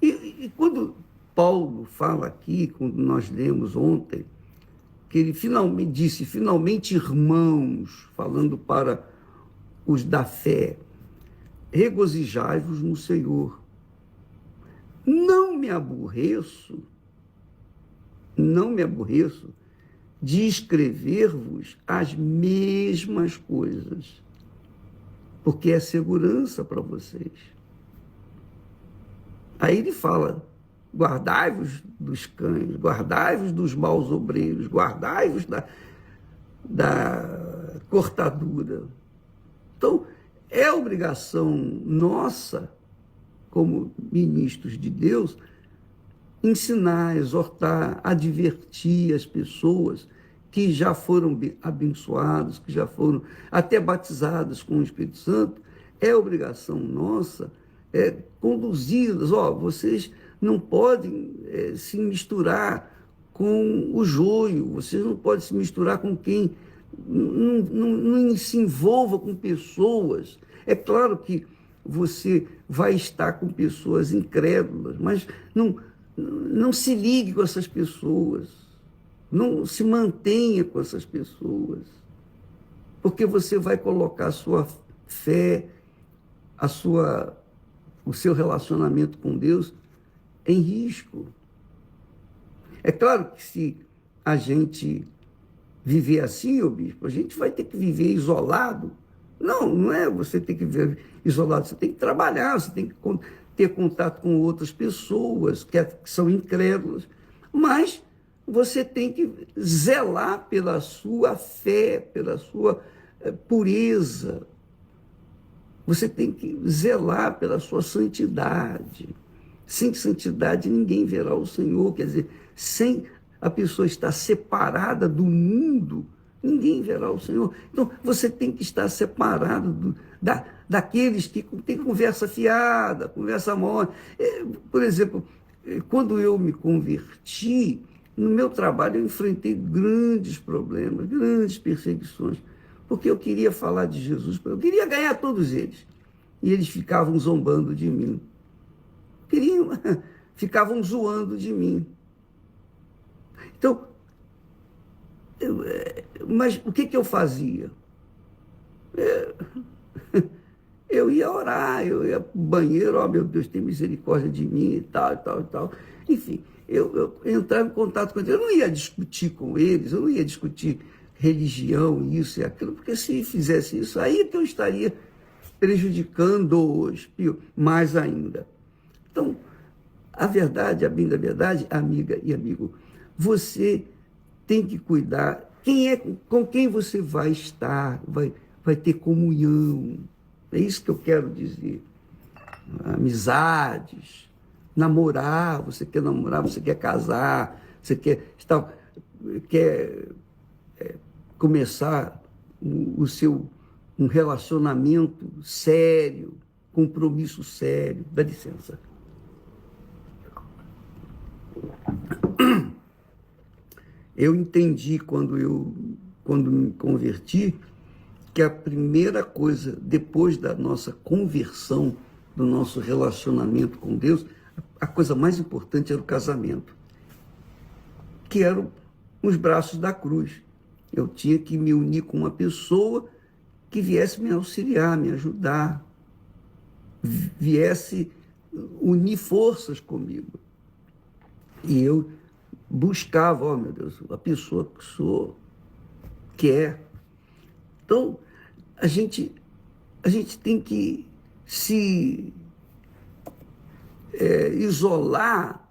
E quando Paulo fala aqui, quando nós lemos ontem, que ele finalmente disse, finalmente, irmãos, falando para os da fé, regozijai-vos no Senhor. Não me aborreço, não me aborreço de escrever-vos as mesmas coisas, porque é segurança para vocês. Aí ele fala, guardai-vos dos cães, guardai-vos dos maus obreiros, guardai-vos da cortadura. Então, é obrigação nossa, como ministros de Deus, ensinar, exortar, advertir as pessoas que já foram abençoadas, que já foram até batizadas com o Espírito Santo. É obrigação nossa conduzi-las. Vocês não podem se misturar com o joio, vocês não podem se misturar com quem não se envolva com pessoas. É claro que você vai estar com pessoas incrédulas, mas não se ligue com essas pessoas, não se mantenha com essas pessoas, porque você vai colocar a sua fé, o seu relacionamento com Deus em risco. É claro que se a gente viver assim, ô bispo, a gente vai ter que viver isolado. Não é você ter que viver isolado, você tem que trabalhar, você tem que ter contato com outras pessoas que são incrédulas, mas você tem que zelar pela sua fé, pela sua pureza. Você tem que zelar pela sua santidade. Sem santidade ninguém verá o Senhor. Quer dizer, sem a pessoa estar separada do mundo, ninguém verá o Senhor. Então, você tem que estar separado daqueles que têm conversa fiada, conversa mole. Por exemplo, quando eu me converti, no meu trabalho eu enfrentei grandes problemas, grandes perseguições, porque eu queria falar de Jesus, eu queria ganhar todos eles. E eles ficavam zombando de mim. Ficavam zoando de mim. Então, mas o que eu fazia? Eu ia orar, eu ia para o banheiro, meu Deus, tem misericórdia de mim e tal, e tal, e tal. Enfim, eu entrava em contato com eles. Eu não ia discutir com eles, eu não ia discutir religião, isso e aquilo, porque se fizesse isso, aí é que eu estaria prejudicando-os mais ainda. Então, a verdade, a bem da verdade, amiga e amigo, você tem que cuidar com quem você vai estar, vai ter comunhão. É isso que eu quero dizer. Amizades, namorar, você quer namorar, você quer casar, você quer começar um relacionamento sério, compromisso sério. Dá licença. Eu entendi quando me converti que a primeira coisa, depois da nossa conversão, do nosso relacionamento com Deus, a coisa mais importante era o casamento, que eram os braços da cruz. Eu tinha que me unir com uma pessoa que viesse me auxiliar, me ajudar, viesse unir forças comigo. E eu buscava, meu Deus, a pessoa que sou, quer. Então, a gente tem que se isolar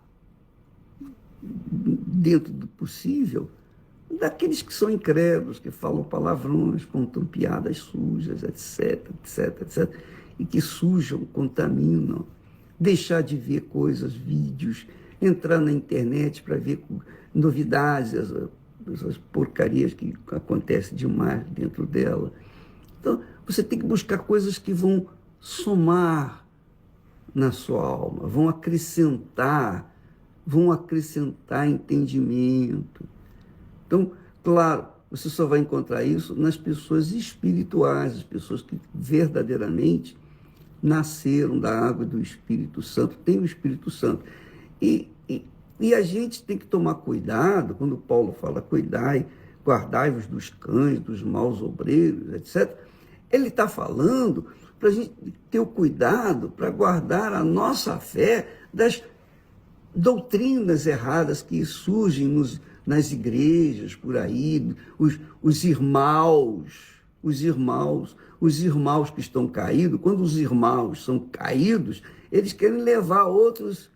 dentro do possível daqueles que são incrédulos, que falam palavrões, contam piadas sujas, etc, etc, etc, e que sujam, contaminam, deixar de ver coisas, vídeos, entrar na internet para ver novidades, essas porcarias que acontecem demais dentro dela. Então, você tem que buscar coisas que vão somar na sua alma, vão acrescentar entendimento. Então, claro, você só vai encontrar isso nas pessoas espirituais, as pessoas que verdadeiramente nasceram da água do Espírito Santo, tem o Espírito Santo. E a gente tem que tomar cuidado, quando Paulo fala, cuidai, guardai-vos dos cães, dos maus obreiros, etc. Ele está falando para a gente ter o cuidado para guardar a nossa fé das doutrinas erradas que surgem nas igrejas por aí, os irmãos que estão caídos. Quando os irmãos são caídos, eles querem levar outros,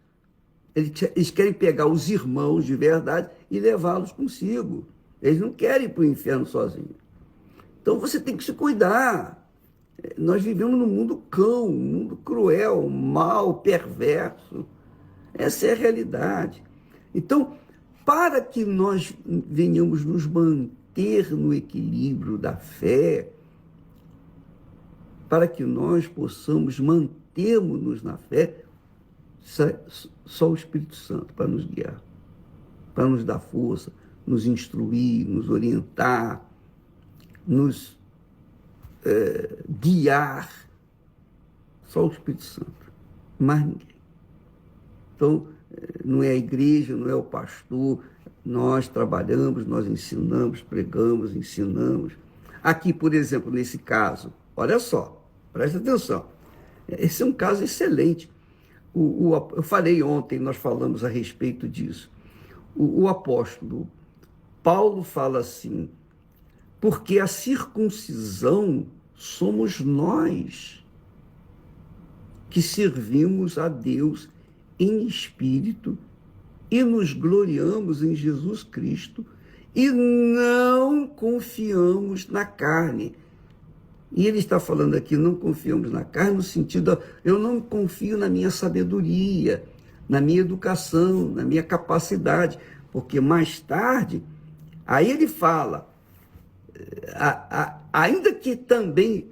eles querem pegar os irmãos de verdade e levá-los consigo. Eles não querem ir para o inferno sozinhos. Então você tem que se cuidar. Nós vivemos num mundo cão, um mundo cruel, mau, perverso. Essa é a realidade. Então, para que nós venhamos nos manter no equilíbrio da fé, para que nós possamos mantermos-nos na fé, só o Espírito Santo para nos guiar, para nos dar força, nos instruir, nos orientar, nos guiar. Só o Espírito Santo, mais ninguém. Então, não é a igreja, não é o pastor, nós trabalhamos, nós ensinamos, pregamos, ensinamos. Aqui, por exemplo, nesse caso, olha só, presta atenção, esse é um caso excelente. Eu falei ontem, nós falamos a respeito disso. O apóstolo Paulo fala assim, porque a circuncisão somos nós que servimos a Deus em espírito e nos gloriamos em Jesus Cristo e não confiamos na carne. E ele está falando aqui, não confiamos na carne, no sentido, eu não confio na minha sabedoria, na minha educação, na minha capacidade, porque mais tarde, aí ele fala, ainda que também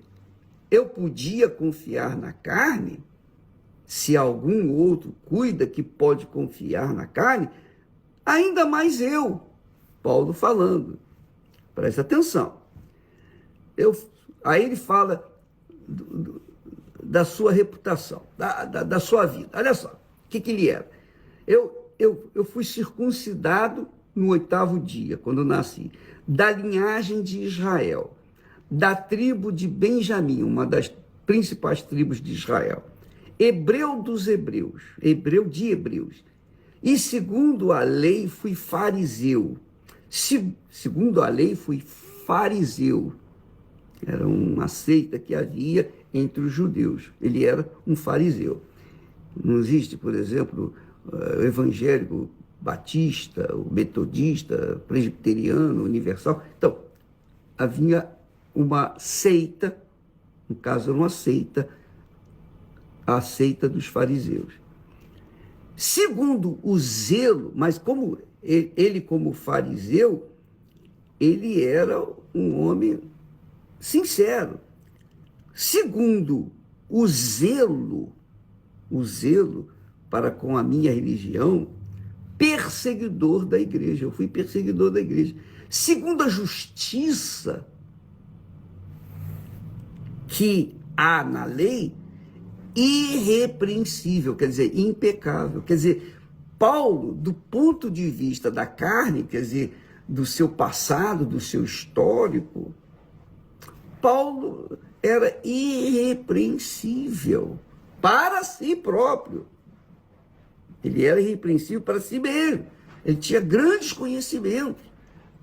eu podia confiar na carne, se algum outro cuida que pode confiar na carne, ainda mais eu, Paulo falando. Presta atenção. Aí ele fala da sua reputação, da sua vida. Olha só, o que ele era. Eu fui circuncidado no 8º dia, quando nasci, da linhagem de Israel, da tribo de Benjamim, uma das principais tribos de Israel. Hebreu dos hebreus, hebreu de hebreus. E segundo a lei fui fariseu. Segundo a lei fui fariseu. Era uma seita que havia entre os judeus. Ele era um fariseu. Não existe, por exemplo, o evangélico batista, o metodista, presbiteriano, universal. Então, havia uma seita, no caso era uma seita, a seita dos fariseus. Segundo o zelo, mas como ele como fariseu, ele era um homem sincero. Segundo o zelo para com a minha religião, perseguidor da igreja. Eu fui perseguidor da igreja. Segundo a justiça que há na lei, irrepreensível, quer dizer, impecável. Quer dizer, Paulo, do ponto de vista da carne, quer dizer, do seu passado, do seu histórico, Paulo era irrepreensível para si próprio. Ele era irrepreensível para si mesmo. Ele tinha grandes conhecimentos.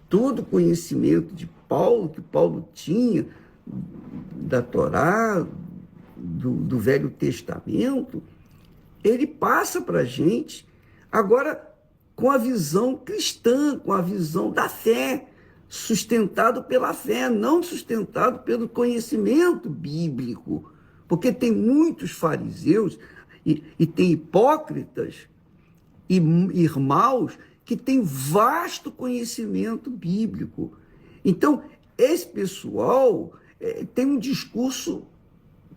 Todo o conhecimento de Paulo, que Paulo tinha, da Torá, do Velho Testamento, ele passa para a gente, agora com a visão cristã, com a visão da fé, sustentado pela fé, não sustentado pelo conhecimento bíblico. Porque tem muitos fariseus e tem hipócritas e irmãos que têm vasto conhecimento bíblico. Então, esse pessoal tem um discurso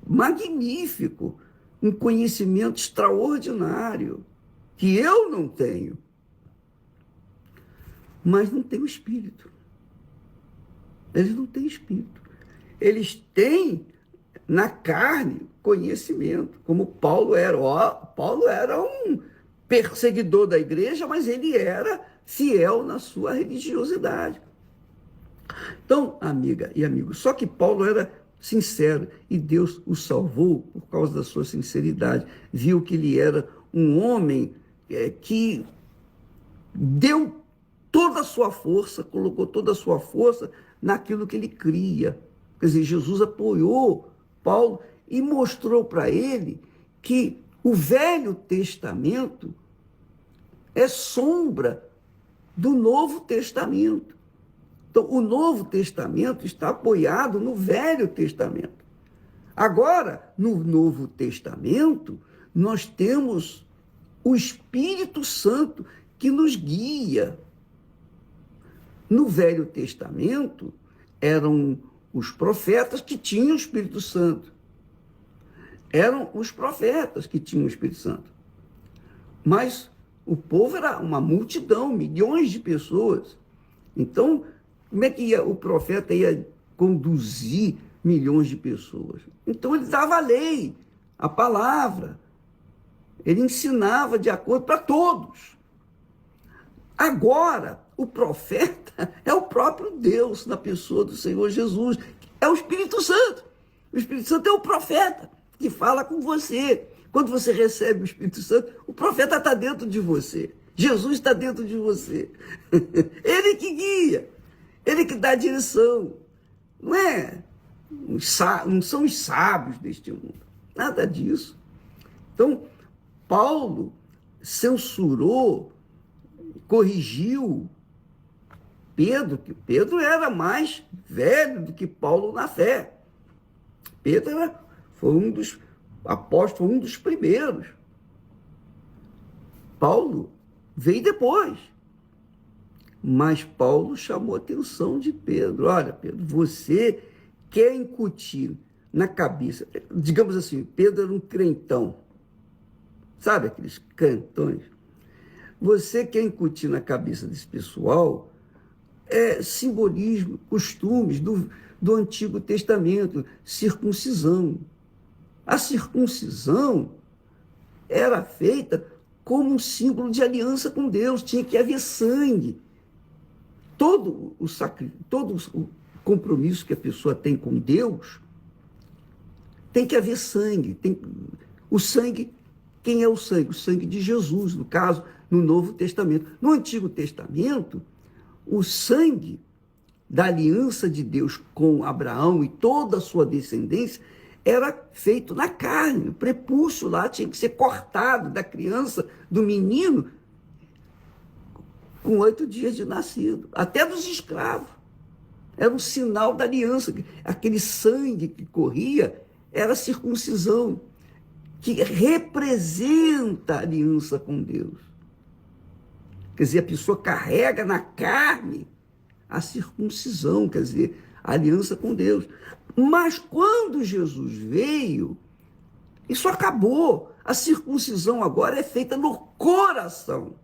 magnífico, um conhecimento extraordinário, que eu não tenho, mas não tem o Espírito. Eles não têm Espírito. Eles têm na carne, conhecimento, como Paulo era. Paulo era um perseguidor da igreja, mas ele era fiel na sua religiosidade. Então, amiga e amigo, só que Paulo era sincero e Deus o salvou por causa da sua sinceridade. Viu que ele era um homem que deu toda a sua força, colocou toda a sua força naquilo que ele cria. Quer dizer, Jesus apoiou Paulo e mostrou para ele que o Velho Testamento é sombra do Novo Testamento. Então, o Novo Testamento está apoiado no Velho Testamento. Agora, no Novo Testamento, nós temos o Espírito Santo que nos guia. No Velho Testamento, eram os profetas que tinham o Espírito Santo. Eram os profetas que tinham o Espírito Santo. Mas o povo era uma multidão, milhões de pessoas. Então, como é que o profeta ia conduzir milhões de pessoas? Então, ele dava a lei, a palavra. Ele ensinava de acordo para todos. Agora, o profeta é o próprio Deus na pessoa do Senhor Jesus. É o Espírito Santo. O Espírito Santo é o profeta que fala com você. Quando você recebe o Espírito Santo, o profeta está dentro de você. Jesus está dentro de você. Ele que guia. Ele que dá a direção. Não são os sábios deste mundo. Nada disso. Então, Paulo censurou, corrigiu Pedro, que Pedro era mais velho do que Paulo na fé. Pedro foi um dos apóstolos, foi um dos primeiros. Paulo veio depois. Mas Paulo chamou a atenção de Pedro. Olha, Pedro, você quer incutir na cabeça, digamos assim, Pedro era um crentão. Sabe aqueles crentões? Você quer incutir na cabeça desse pessoal simbolismo, costumes do Antigo Testamento, circuncisão. A circuncisão era feita como um símbolo de aliança com Deus, tinha que haver sangue. Todo o compromisso que a pessoa tem com Deus, tem que haver sangue. O sangue, quem é o sangue? O sangue de Jesus, no caso, no Novo Testamento. No Antigo Testamento, o sangue da aliança de Deus com Abraão e toda a sua descendência era feito na carne. O prepúcio lá tinha que ser cortado da criança, do menino, com 8 dias de nascido, até dos escravos. Era um sinal da aliança. Aquele sangue que corria era a circuncisão, que representa a aliança com Deus. Quer dizer, a pessoa carrega na carne a circuncisão, quer dizer, a aliança com Deus. Mas quando Jesus veio, isso acabou. A circuncisão agora é feita no coração.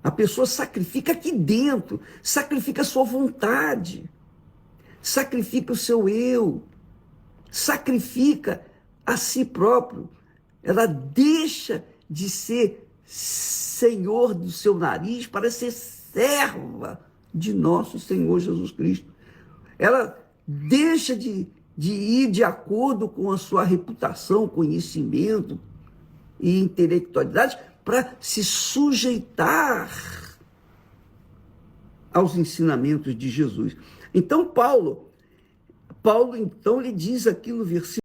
A pessoa sacrifica aqui dentro, sacrifica a sua vontade, sacrifica o seu eu, sacrifica a si próprio. Ela deixa de ser senhor do seu nariz para ser serva de nosso Senhor Jesus Cristo. Ela deixa de ir de acordo com a sua reputação, conhecimento e intelectualidade para se sujeitar aos ensinamentos de Jesus. Então, Paulo, então, ele diz aqui no versículo